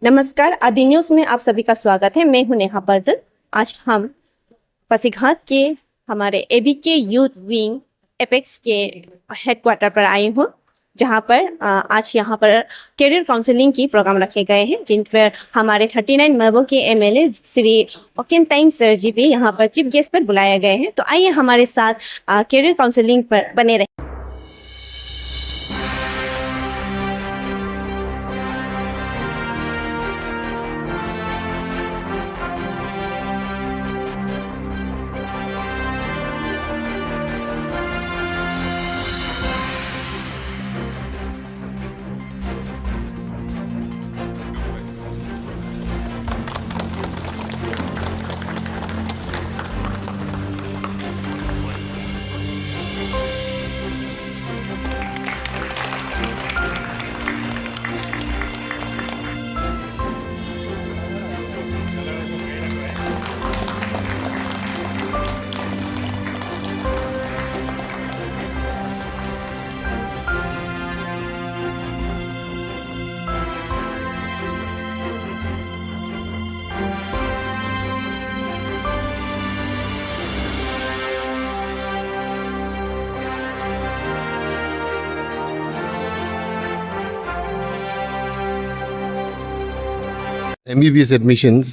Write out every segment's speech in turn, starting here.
नमस्कार, आदि न्यूज़ में आप सभी का स्वागत है। मैं हूं नेहा बर्दन। आज हम पासीघाट के हमारे एबीके यूथ विंग एपेक्स के हेडक्वार्टर पर आए हूं, जहां पर आज यहां पर कैरियर काउंसलिंग की प्रोग्राम रखे गए हैं, जिन पर हमारे 39 मेंबर के एमएलए श्री ओकेनताइन सर जी भी यहां पर चीफ गेस्ट पर बुलाए गए हैं। तो आइए हमारे साथ कैरियर काउंसलिंग पर बने रहे। MBBS admissions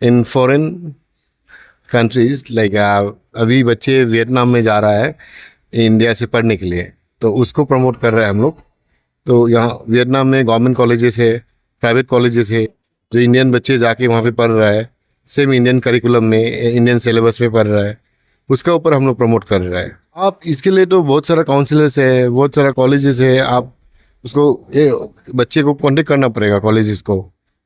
in foreign countries like अभी बच्चे वियतनाम में जा रहा है इंडिया से पढ़ने के लिए, तो उसको प्रमोट कर रहे हैं हम लोग। तो यहाँ वियतनाम में गवर्नमेंट कॉलेजेस है, प्राइवेट कॉलेजेस है, जो इंडियन बच्चे जाके वहाँ पे पढ़ रहा है, सेम इंडियन करिकुलम में, इंडियन सिलेबस में पढ़ रहा है, उसका ऊपर हम लोग प्रमोट कर रहे हैं। आप इसके लिए तो बहुत सारा काउंसलर्स है, बहुत सारा कॉलेजेस है, आप उसको बच्चे को कॉन्टेक्ट करना पड़ेगा कॉलेजेस को।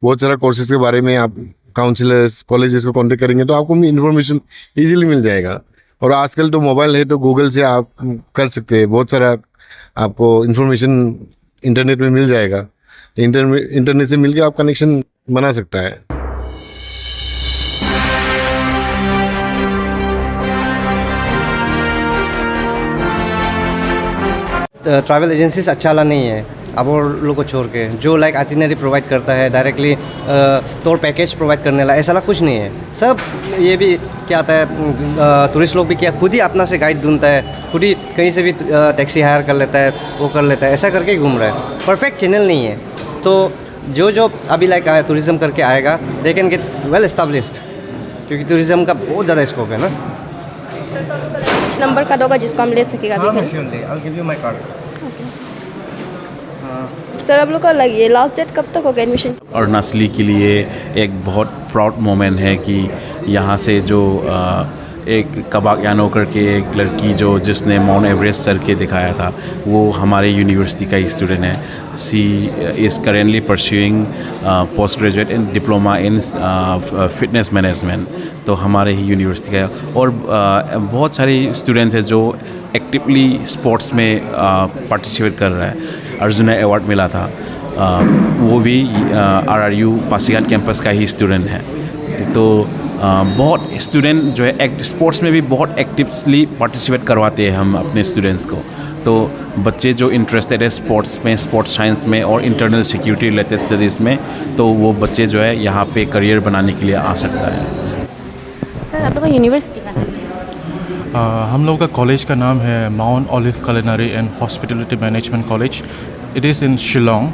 बहुत सारा कोर्सेज के बारे में आप काउंसलर्स कॉलेजेस को कांटेक्ट करेंगे तो आपको इन्फॉर्मेशन इजीली मिल जाएगा। और आजकल तो मोबाइल है तो गूगल से आप कर सकते हैं, बहुत सारा आपको इन्फॉर्मेशन इंटरनेट में मिल जाएगा। इंटरनेट से मिलके आप कनेक्शन बना सकता है। ट्रैवल एजेंसीज अच्छा वाला नहीं है अब और लोग को छोड़ के, जो लाइक आइटिनरी प्रोवाइड करता है डायरेक्टली टूर पैकेज प्रोवाइड करने वाला, ऐसा कुछ नहीं है। सब ये भी क्या आता है, टूरिस्ट लोग भी क्या खुद ही अपना से गाइड ढूंढता है, खुद ही कहीं से भी टैक्सी हायर कर लेता है, वो कर लेता है, ऐसा करके घूम रहा है। परफेक्ट चैनल नहीं है। तो जो अभी लाइक टूरिज़्म करके आएगा they can get well established, क्योंकि टूरिज़्म का बहुत ज़्यादा स्कोप है ना। कुछ नंबर का दोगा जिसको हम ले सकेगा सर। आप लोग का लगी लास्ट डेट कब तक होगा एडमिशन? और नस्ली के लिए एक बहुत प्राउड मोमेंट है कि यहाँ से जो एक कबाक यानो करके एक लड़की जिसने माउंट एवरेस्ट सर के दिखाया था, वो हमारे यूनिवर्सिटी का एक स्टूडेंट है। She is currently pursuing post graduate in diploma in fitness management, तो हमारे ही यूनिवर्सिटी का। और बहुत सारे स्टूडेंट्स हैं जो एक्टिवली स्पोर्ट्स में पार्टिसिपेट कर रहा है। अर्जुना अवार्ड मिला था, वो भी RRU पासीघाट कैंपस का ही स्टूडेंट है। तो बहुत स्टूडेंट जो है स्पोर्ट्स में भी बहुत एक्टिवली पार्टिसिपेट करवाते हैं हम अपने स्टूडेंट्स को। तो बच्चे जो इंटरेस्टेड है स्पोर्ट्स में, स्पोर्ट्स साइंस में और इंटरनल सिक्योरिटी रिलेटेड स्टडीज़ में, तो वो बच्चे जो है यहाँ पे करियर बनाने के लिए आ सकता है। सर आप लोग का यूनिवर्सिटी का नाम है? हम लोग का कॉलेज का नाम है mount olive culinary and hospitality management college. It is in Shillong.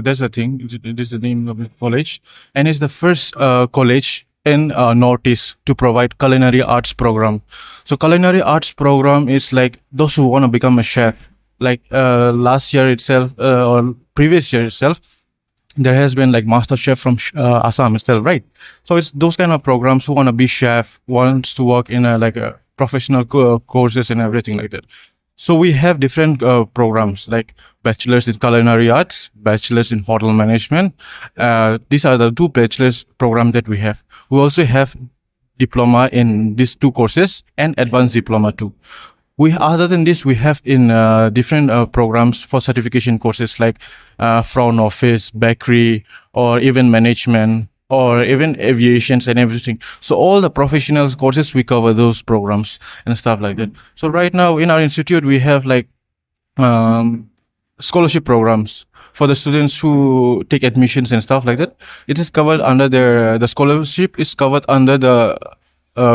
That's the thing. It is the name of the college, and it's the first college in Northeast to provide culinary arts program. So culinary arts program is like those who want to become a chef. Like last year itself or previous year itself, there has been like master chef from Assam itself, right? So it's those kind of programs who want to be chef, wants to work in like a professional courses and everything like that. So we have different programs like bachelor's in culinary arts, bachelor's in hotel management. These are the two bachelor's programs that we have. We also have diploma in these two courses and advanced diploma too. Other than this, we have in different programs for certification courses like front office, bakery, or even management, or even aviations and everything. So all the professional courses, we cover those programs and stuff like that. So right now in our institute, we have like scholarship programs for the students who take admissions and stuff like that. It is covered under the scholarship is covered under the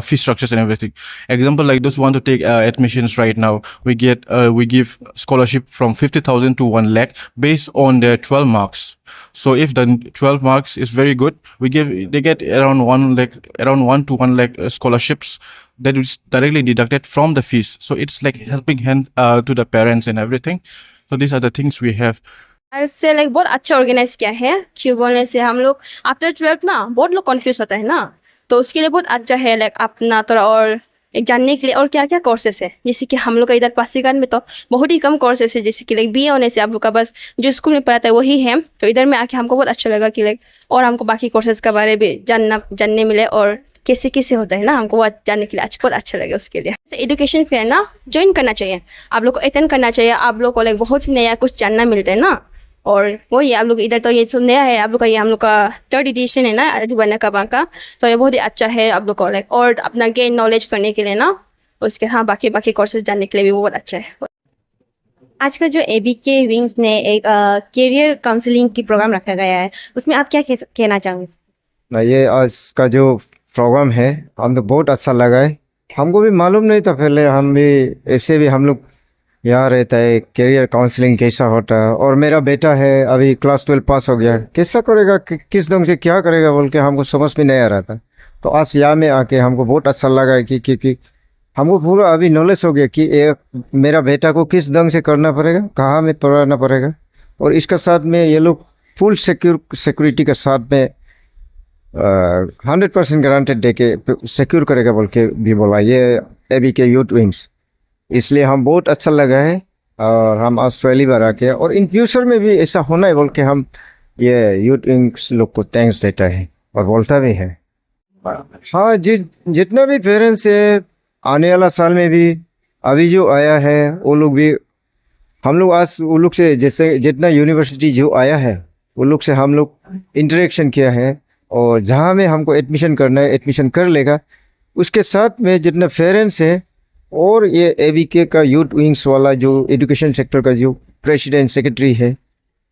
fee structures and everything. Example, like those who want to take admissions right now, we give scholarship from 50,000 to 1 lakh based on their 12 marks. So if the 12 marks is very good, they get around 1 to 1 lakh scholarships that is directly deducted from the fees. So it's like helping hand to the parents and everything. So these are the things we have. ऐसे like बहुत अच्छा organise किया है कि बोलने से हम लोग आफ्टर 12 ना बहुत लोग कंफ्यूज होता है ना, तो उसके लिए बहुत अच्छा है लाइक अपना थोड़ा और एक जानने के लिए और क्या क्या कोर्सेस है। जैसे कि हम लोग का इधर पासीघाट में तो बहुत ही कम कोर्सेस है, जैसे कि लाइक BA होने से आप लोग का बस जो स्कूल में पढ़ाता है वही है। तो इधर में आके हमको बहुत अच्छा लगा कि लाइक और हमको बाकी कोर्सेज के बारे में जानने मिले और कैसे कैसे होता है ना, हमको वो जानने के लिए बहुत अच्छा लगे। उसके लिए एजुकेशन फेयर ना ज्वाइन करना चाहिए, आप लोग को अटेंड करना चाहिए। आप लोग को लाइक बहुत ही नया कुछ जानना मिलता है ना। और वही आप लोग इधर तो ये तो नया है आप लोग का, ये हम लोग का 3rd एडिशन है ना अधूबना कबा का, तो ये बहुत ही अच्छा है आप लोग को लाइक और अपना गेन नॉलेज करने के लिए ना। उसके हाँ बाकी कोर्सेज जानने के लिए भी बहुत अच्छा है। आजकल जो ABK विंग्स ने एक करियर काउंसलिंग की प्रोग्राम रखा गया है, उसमें आप क्या कहना चाहोगे? ना ये आज का जो प्रोग्राम है हमको बहुत अच्छा लगा है। हमको भी मालूम नहीं था पहले, हम भी ऐसे भी हम लोग यहाँ रहता है करियर काउंसलिंग कैसा होता है। और मेरा बेटा है अभी क्लास 12 पास हो गया, कैसा करेगा किस ढंग से क्या करेगा बोल के हमको समझ में नहीं आ रहा था। तो आज यहाँ में आके हमको बहुत अच्छा लगा है कि हमको पूरा अभी नॉलेज हो गया कि मेरा बेटा को किस ढंग से करना पड़ेगा, कहाँ में पढ़ाना पड़ेगा। और इसका साथ में ये लोग फुल सिक्योरिटी के साथ में 100% गारंटेड दे के सिक्योर करेगा बोल के भी बोला ये ABK यूथ विंग्स। इसलिए हम बहुत अच्छा लगा है और हम आज पहली बार आके और इन फ्यूचर में भी ऐसा होना है बोल के हम ये यूथ विंग्स लोग को थैंक्स देता है और बोलता भी है। हाँ जितना भी पेरेंट्स है आने वाला साल में भी अभी जो आया है वो लोग भी हम लोग आज वो लोग से जैसे जितना यूनिवर्सिटी जो आया है वो लोग से हम लोग इंटरेक्शन किया है और जहाँ में हमको एडमिशन करना है एडमिशन कर लेगा। उसके साथ में जितना पेरेंट्स है और ये ABK का यूथ विंग्स वाला जो एजुकेशन सेक्टर का जो प्रेसिडेंट सेक्रेटरी है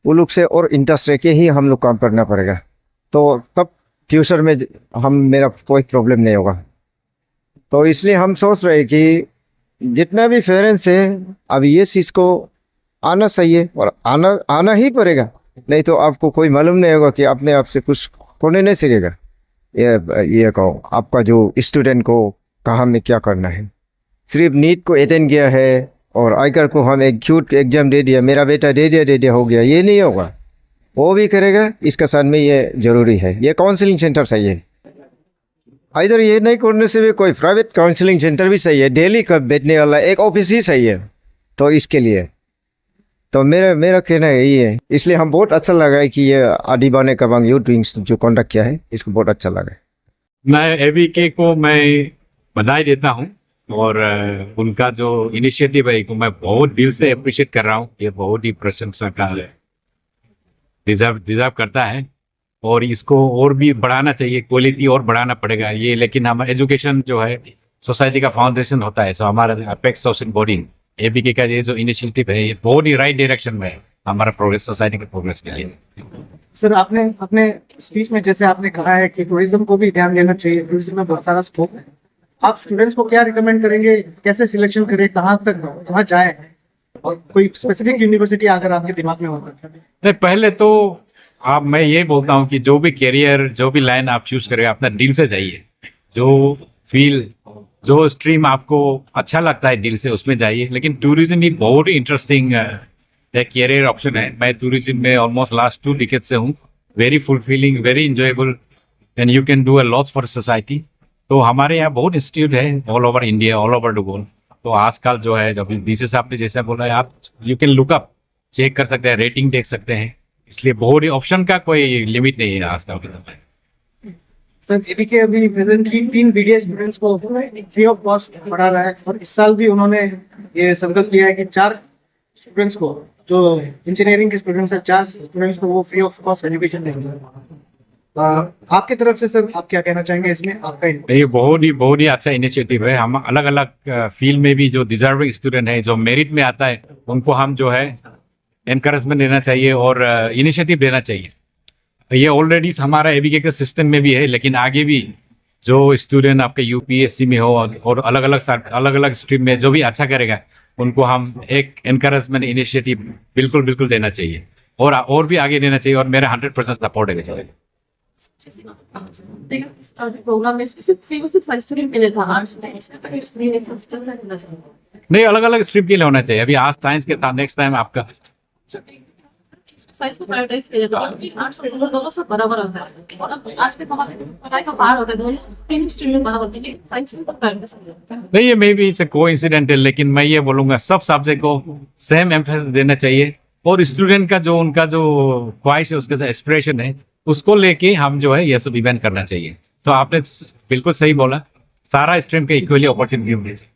वो लोग से और इंटरेस्ट रह के ही हम लोग काम करना पड़ेगा, तो तब फ्यूचर में मेरा कोई प्रॉब्लम नहीं होगा। तो इसलिए हम सोच रहे कि जितना भी पेरेंट्स है अभी ये चीज़ को आना चाहिए और आना ही पड़ेगा, नहीं तो आपको कोई मालूम नहीं होगा कि अपने आप से कुछ होने नहीं सकेगा। ये कहो आपका जो स्टूडेंट को कहाँ में क्या करना है, सिर्फ नीट को अटेंड किया है और आईकर को हम एक क्यूट एग्जाम दे दिया, मेरा बेटा दे दिया हो गया, ये नहीं होगा। वो भी करेगा, इसका साथ में ये जरूरी है ये काउंसलिंग सेंटर चाहिए। इधर ये नहीं करने से भी कोई प्राइवेट काउंसलिंग सेंटर भी सही है, डेली का बैठने वाला एक ऑफिस ही सही है। तो इसके लिए तो मेरा कहना यही है, इसलिए हम बहुत अच्छा लगा है कि ये अधूबना कबा यूथ विंग्स जो कॉन्डक्ट किया है इसको बहुत अच्छा लगा है। मैं ABK को मैं बधाई देता हूँ और उनका जो इनिशिएटिव है को मैं बहुत दिल से अप्रिशिएट कर रहा हूँ। ये बहुत ही प्रशंसा का डिजर्व करता है और इसको और भी बढ़ाना चाहिए, क्वालिटी और बढ़ाना पड़ेगा ये। लेकिन हमारा एजुकेशन जो है सोसाइटी का फाउंडेशन होता है, सो हमारा अपेक्स सोशल बॉडी ABK का ये जो इनिशिएटिव है ये बहुत ही राइट डायरेक्शन में है हमारा प्रोग्रेस, सोसाइटी के प्रोग्रेस के लिए। सर आपने अपने स्पीच में जैसे आपने कहा है कि टूरिज्म को भी ध्यान देना चाहिए, टूरिज्म में बहुत सारा स्कोप है, आप स्टूडेंट्स को क्या रिकमेंड करेंगे, कैसे सिलेक्शन करें, कहाँ जाए, और कोई स्पेसिफिक यूनिवर्सिटी अगर आपके दिमाग में होगा? नहीं, पहले तो मैं ये बोलता हूँ कि जो भी कैरियर जो भी लाइन आप चूज करें अपना दिल से जाइए, जो फील्ड जो स्ट्रीम आपको अच्छा लगता है दिल से उसमें जाइए। लेकिन टूरिज्म भी बहुत ही इंटरेस्टिंग एक कैरियर ऑप्शन है। मैं टूरिज्म में ऑलमोस्ट लास्ट 2 डिकेड से हूँ, very fulfilling, very enjoyable and you can do a lot for society. तो हमारे यहाँ बहुत इंस्टीट्यूट है all over India, all over the world. तो आजकल जो है जब DC साहब ने जैसा बोला है, आप you can look up, check कर सकते हैं, रेटिंग देख सकते हैं। इसलिए बहुत ही ऑप्शन का कोई लिमिट नहीं है आज तक। सर ABK अभी प्रेजेंटली 3 BDA स्टूडेंट्स को फ्री ऑफ कॉस्ट पढ़ा रहा है और इस साल भी उन्होंने ये संकल्प लिया है कि 4 स्टूडेंट्स को, जो इंजीनियरिंग के स्टूडेंट्स हैं, 4 स्टूडेंट्स को वो फ्री ऑफ कॉस्ट एजुकेशन देंगे। आपकी तरफ से सर आप क्या कहना चाहेंगे इसमें? आपका ये बहुत ही अच्छा इनिशिएटिव है। हम अलग अलग फील्ड में भी जो डिजर्विंग स्टूडेंट है, जो मेरिट में आता है, उनको हम जो है एनकरेजमेंट देना चाहिए और इनिशिएटिव देना चाहिए। ये ऑलरेडी हमारा एबीके के सिस्टम में भी है, लेकिन आगे भी जो स्टूडेंट आपके यूपीएससी में हो और अलग अलग स्ट्रीम में जो भी अच्छा करेगा उनको हम एक एनकरेजमेंट इनिशिएटिव बिल्कुल बिल्कुल देना चाहिए और भी आगे देना चाहिए, और मेरा 100% सपोर्ट है। प्रोग्राम में सिर्फ साइंस स्टूडेंट के लिए था, आर्ट्स में इसका नहीं, अलग अलग स्ट्रीम के लिए होना चाहिए। अभी आज साइंस के था, नेक्स्ट टाइम आपका साइंस को प्रायोरिटाइज किया जाता है। आर्ट्स और कॉमर्स दोनों सब बराबर होता है, और अब आज के समय में पढ़ाई का भार होता है, दोनों तीन स्ट्रीम में बराबर, लेकिन साइंस को प्रायोरिटाइज किया जाता है। नहीं, ये मे बी इट्स कोइंसिडेंटल, लेकिन मैं ये बोलूंगा सब सब्जेक्ट को सेम एम्फेसिस देना चाहिए, और स्टूडेंट का जो उनका जो ख्वाहिश है, उसके एस्पिरेशन है, उसको लेके हम जो है ये सब इवेंट करना चाहिए। तो आपने बिल्कुल सही बोला, सारा स्ट्रीम के इक्वली अपॉर्चुनिटी होनी चाहिए।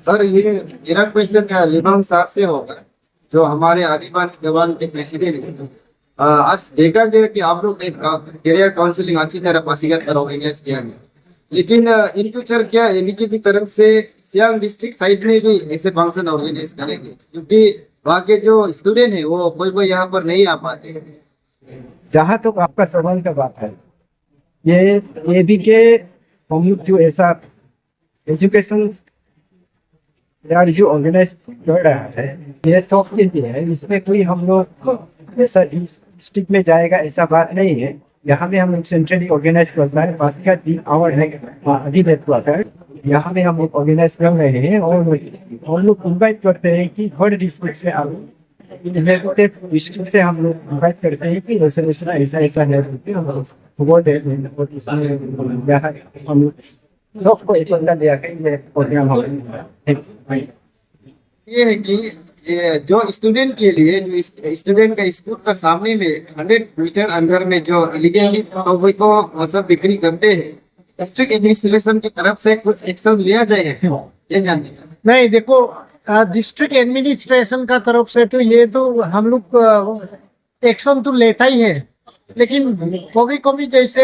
सर, ये मेरा क्वेश्चन लिबांग सर से होगा, जो हमारे आलिबान जवान के प्रेसिडेंट हैं। आज देखा गया कि आप लोग एक करियर काउंसलिंग अच्छी तरह पासीघाट पर ऑर्गेनाइज किया गया, लेकिन इन फ्यूचर क्या एबीके की तरफ से सियांग डिस्ट्रिक्ट साइड में भी ऐसे फंक्शन ऑर्गेनाइज करेंगे? क्योंकि वहाँ के जो स्टूडेंट है वो कोई यहाँ पर नहीं आ पाते हैं। जहाँ तक आपका सवाल का बात है, ये भी के हम लोग जो ऐसा एजुकेशन जो ऑर्गेनाइज कर रहा है, ये सॉफ्ट के लिए है। इसमें कोई हम लोग ऐसा डिस्ट्रिक्ट में जाएगा ऐसा बात नहीं है। यहाँ में हम लोग सेंट्रली ऑर्गेनाइज करता है, पासीघाट 3 आवर है अभी हुआ है, यहाँ में हम लोग ऑर्गेनाइज कर रहे हैं, और हम लोग इन्वाइट करते हैं कि हर डिस्ट्रिक्ट से आप डिस्ट्रिक्ट से हम लोग इन्वाइट करते हैं कि ऐसा ऐसा है, हम लोग सबको एक बंदा ले आके ये प्रोग्राम ये है कि ये जो स्टूडेंट के लिए, जो स्टूडेंट का स्कूल का सामने में 100 मीटर अंदर में जो इलीगली को मतलब बिक्री करते हैं, डिस्ट्रिक्ट एडमिनिस्ट्रेशन की तरफ से कुछ एक्शन लिया जाएगा, ये जानने का। नहीं, देखो, डिस्ट्रिक्ट एडमिनिस्ट्रेशन का तरफ से तो ये तो हम लोग एक्शन तो लेता ही है, लेकिन कभी कभी जैसे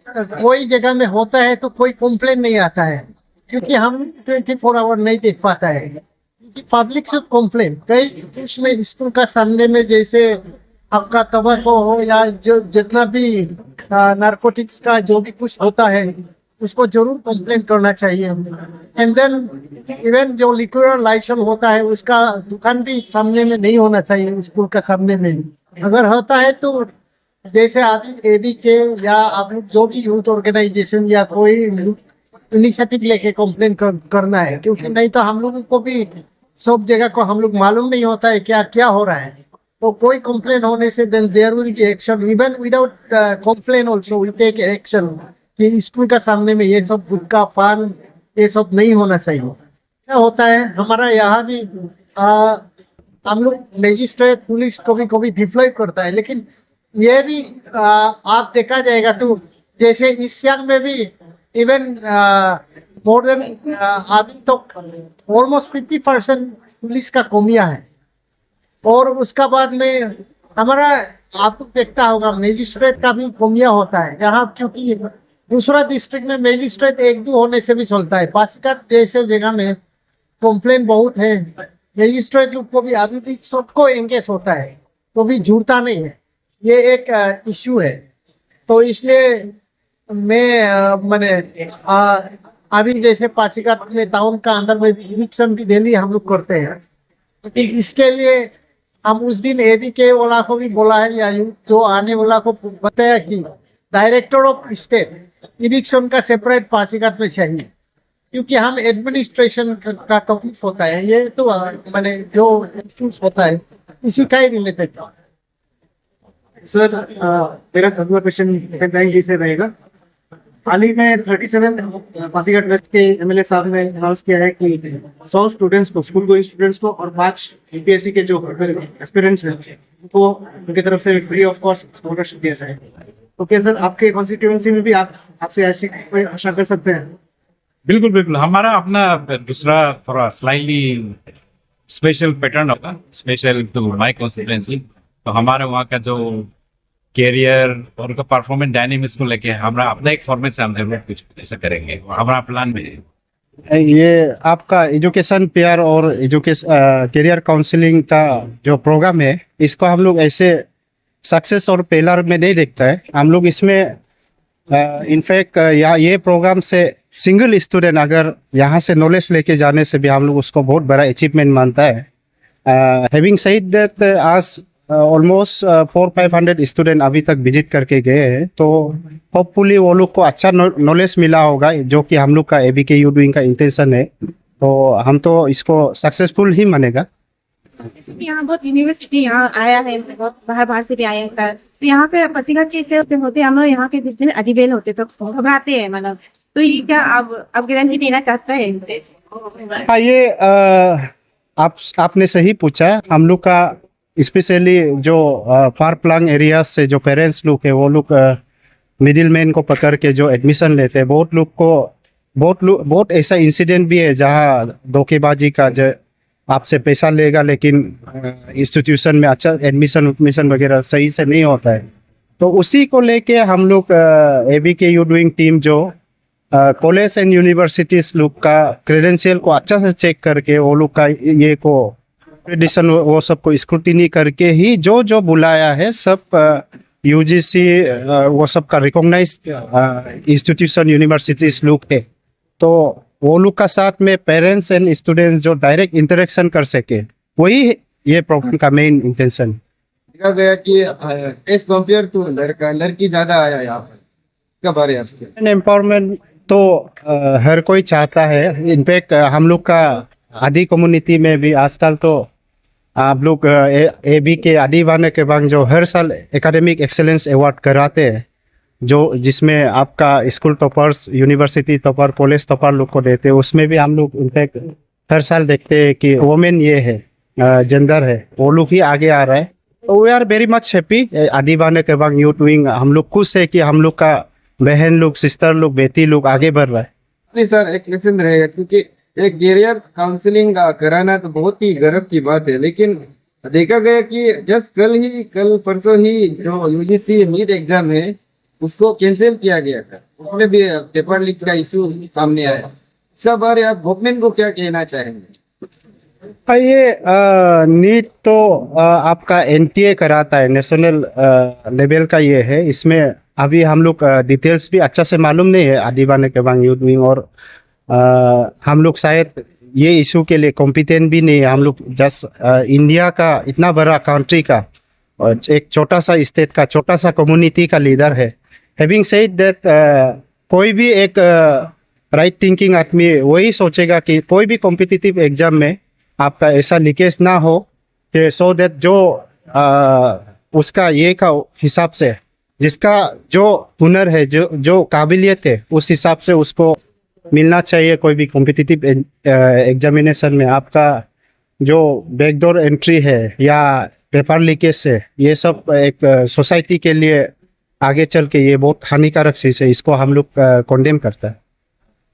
कोई जगह में होता है तो कोई कंप्लेन नहीं आता है, क्योंकि हम 24 आवर नहीं देख पाता है, क्योंकि पब्लिक से कंप्लेन कई उसमें स्कूल का सामने में जैसे आपका तंबाकू हो या जो जितना भी नारकोटिक्स का जो भी कुछ होता है उसको जरूर कंप्लेन करना चाहिए। एंड देन इवन जो लिक्विड लाइसेंस होता है उसका दुकान भी सामने में नहीं होना चाहिए, स्कूल का सामने में। अगर होता है तो जैसे आप एबीके या आप लोग जो भी यूथ ऑर्गेनाइजेशन या कोई इनिशिएटिव लेके कंप्लेन करना है, क्योंकि नहीं तो हम लोगों को भी सब जगह को हम लोग मालूम नहीं होता है क्या क्या हो रहा है। तो कोई कंप्लेन होने से then there will be action, even without complain also we take action कि स्कूल का सामने में ये सब गुटखा पान ये सब नहीं होना चाहिए। ऐसा होता है हमारा यहाँ भी, हम लोग मजिस्ट्रेट पुलिस कभी कभी डिप्लॉय करता है, लेकिन ये भी आप देखा जाएगा तो जैसे इस सियांग में भी इवन मोर देन अभी तो ऑलमोस्ट 50% पुलिस का कमियां है, और उसका बाद में हमारा आपको देखता होगा मजिस्ट्रेट का भी कमियां होता है यहाँ, क्योंकि दूसरा डिस्ट्रिक्ट में मजिस्ट्रेट 1-2 होने से भी चलता है। पासीघाट जैसे जगह में कंप्लेन बहुत है, मजिस्ट्रेट लोग को भी अभी भी सबको एंगेज होता है, तो भी जुड़ता नहीं है, ये एक इश्यू है। तो इसलिए मैंने अभी जैसे पासीघाट में टाउन का अंदर में इविक्शन भी डेली हम लोग करते हैं, लेकिन इसके लिए हम उस दिन एबीके वाला को भी बोला है या जो आने वाला को बताया कि डायरेक्टर ऑफ स्टेट इविक्शन का सेपरेट पासीघाट में चाहिए, क्योंकि हम एडमिनिस्ट्रेशन का तकलीफ होता है, ये तो मैंने जो इश्यूज होता है इसी का ही रिलेटेड। सर, मेरा अगला क्वेश्चन बैंक जी से रहेगा। हाल ही में 37 पासीघाट वेस्ट के एमएलए साहब ने अनाउंस किया है कि 100 स्टूडेंट्स को, स्कूल गोइंग स्टूडेंट्स को और 5 यूपीएससी के जो एस्पिरेंट्स हैं उनको उनकी तरफ से फ्री ऑफ कॉस्ट स्कॉलरशिप दिया जाएगा। तो क्या सर आपके कॉन्स्टिट्यूएंसी में भी आपसे ऐसी कोई आशा कर सकते हैं? बिल्कुल बिल्कुल, हमारा अपना दूसरा थोड़ा स्लाइटली स्पेशल पैटर्न होगा, स्पेशल टू माय कॉन्स्टिट्यूएंसी। तो हमारे वहाँ का जो कैरियर और उनका परफॉर्मेंस डायनेमिक्स को लेके हमारा अपना एक फॉर्मेट से हम कुछ ऐसा करेंगे, हमारा प्लान में है। ये आपका एजुकेशन पेयर और करियर काउंसलिंग का जो प्रोग्राम है, इसको हम लोग ऐसे सक्सेस और फेलर में नहीं देखता है। हम लोग इसमें इनफैक्ट ये प्रोग्राम से सिंगल स्टूडेंट अगर यहाँ से नॉलेज लेके जाने से भी हम लोग उसको बहुत बड़ा अचीवमेंट मानता है। हैविंग सेड दैट आज ऑलमोस्ट 400-500 स्टूडेंट अभी तक विजिट करके गए हैं, तो होपफुली वो लोग को अच्छा नॉलेज मिला होगा, जो कि हम लोग का ABK यूथ विंग का इंटेंशन है। तो हम तो इसको सक्सेसफुल ही मानेगा। यहाँ बहुत यूनिवर्सिटी यहाँ आया है, बहुत बाहर से भी आए हैं सर। तो यहाँ पे पासीघाट के होते हम लोग यहाँ के जितने अधिवेल होते तो घबराते हैं, मतलब तो ये क्या आप गारंटी देना चाहते हैं? हाँ, ये आपने सही पूछा। हम लोग का स्पेशली जो फार प्लंग एरिया से जो पेरेंट्स लोग है, वो लोग मिडिल मैन को पकड़ के जो एडमिशन लेते हैं, बहुत ऐसा इंसिडेंट भी है जहाँ धोखेबाजी का जो आपसे पैसा लेगा लेकिन इंस्टीट्यूशन में अच्छा एडमिशन वगैरह सही से नहीं होता है। तो उसी को लेके हम लोग ABK यूथ विंग टीम जो कॉलेज एंड यूनिवर्सिटीज लोग का क्रेडेंशियल को अच्छा से चेक करके वो लोग का ये को एडिशन वो सब को स्क्रूटिनी करके ही जो बुलाया है सब UGC वो सब का रिकॉग्नाइज इंस्टीट्यूशन यूनिवर्सिटीज लोग है। तो वो लोग का साथ में पेरेंट्स एंड स्टूडेंट्स जो डायरेक्ट इंटरेक्शन कर सके, वही ये प्रोग्राम का मेन इंटेंशन। देखा गया कि एज कम्पेयर टू लड़की ज्यादा आया यहाँ पर, क्या बारे आपके? एम्पावरमेंट तो हर कोई चाहता है। इनफैक्ट हम लोग का आदि कम्युनिटी में भी आजकल तो आप लोग ABK आदि वाने के बाद जो हर साल एकेडमिक एक्सेलेंस अवार्ड कराते हैं, जो जिसमें आपका school toppers, university topper, college topper लोग को देते हैं, उसमें भी हम लोग इनफैक्ट हर साल देखते हैं कि वोमेन ये है, जेंडर है, वो लोग ही आगे आ रहा है। तो we are very much happy. आदि वाने के बाद यूथ विंग हम लोग खुश है कि हम लोग का बहन लोग, सिस्टर लोग, बेटी लोग आगे बढ़ रहा है। नहीं सर, एक क्वेश्चन रहेगा, क्योंकि एक करियर काउंसलिंग कराना तो बहुत ही गर्व की बात है, लेकिन देखा गया कि जस्ट कल परसों ही जो UGC नीट एग्जाम है उसको कैंसिल किया गया था, उसमें भी पेपर लीक का इशू सामने आया। इसका बारे आप गवर्नमेंट को क्या कहना चाहेंगे? ये नीट तो आपका NTA कराता है, नेशनल लेवल का ये है। इसमें अभी हम लोग डिटेल्स भी अच्छा से मालूम नहीं है आदिवासी के बाद यूथ विंग, और हम लोग शायद ये इशू के लिए कॉम्पिटेंट भी नहीं है। हम लोग जस्ट इंडिया का इतना बड़ा कंट्री का और एक छोटा सा स्टेट का छोटा सा कम्युनिटी का लीडर है। हैविंग सेड दैट कोई भी एक राइट थिंकिंग आदमी वही सोचेगा कि कोई भी कॉम्पिटिटिव एग्जाम में आपका ऐसा लीकेज ना हो, कि सो दैट जो उसका ये का हिसाब से जिसका जो हुनर है, जो काबिलियत है, उस हिसाब से उसको मिलना चाहिए। कोई भी कॉम्पिटिटिव एग्जामिनेशन में आपका जो बैकडोर एंट्री है या पेपर लीकेज है, ये सब एक सोसाइटी के लिए आगे चल के ये बहुत हानिकारक चीज़ है। इसको हम लोग कॉन्डेम करता है।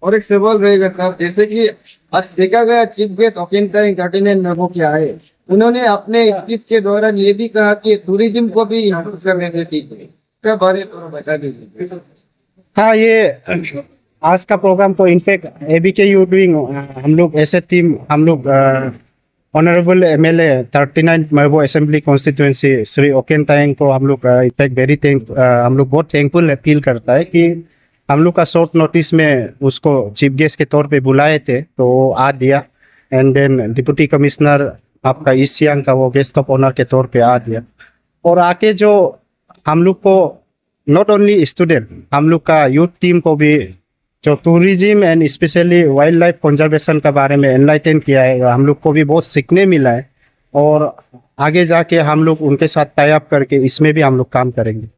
और एक सवाल रहेगा सर, जैसे कि आज देखा गया चीफ गेस्ट ओकेंटाइंग कार्डिनल मेमो के आए, उन्होंने अपने स्पीच के दौरान ये भी कहा कि टूरिज्म को भी इंप्रूव करने से ठीक है, क्या बारे में बता दीजिए। हाँ, ये आज का प्रोग्राम तो इनफैक्ट ABK यूथ विंग हम लोग ऐसे टीम, हम लोग ऑनरेबल MLA 39 मेबो असेंबली कॉन्स्टिट्यूएंसी श्री ओकेंटाइंग को हम लोग इनफैक्ट हम लोग बहुत थैंकफुल फील करता है कि हम लोग का शॉर्ट नोटिस में उसको चीफ गेस्ट के तौर पे बुलाए थे, तो वो आ दिया। एंड देन डिप्टी कमिश्नर आपका ईस्ट सियांग का वो गेस्ट ऑफ ऑनर के तौर पे आ दिया, और आके जो हम लोग को नॉट ओनली स्टूडेंट, हम लोग का यूथ टीम को भी जो tourism and specially wild life conservation के बारे में एनलाइटन किया है, हम लोग को भी बहुत सीखने मिला है। और आगे जाके हम लोग उनके साथ टाई अप करके इसमें भी हम लोग काम करेंगे।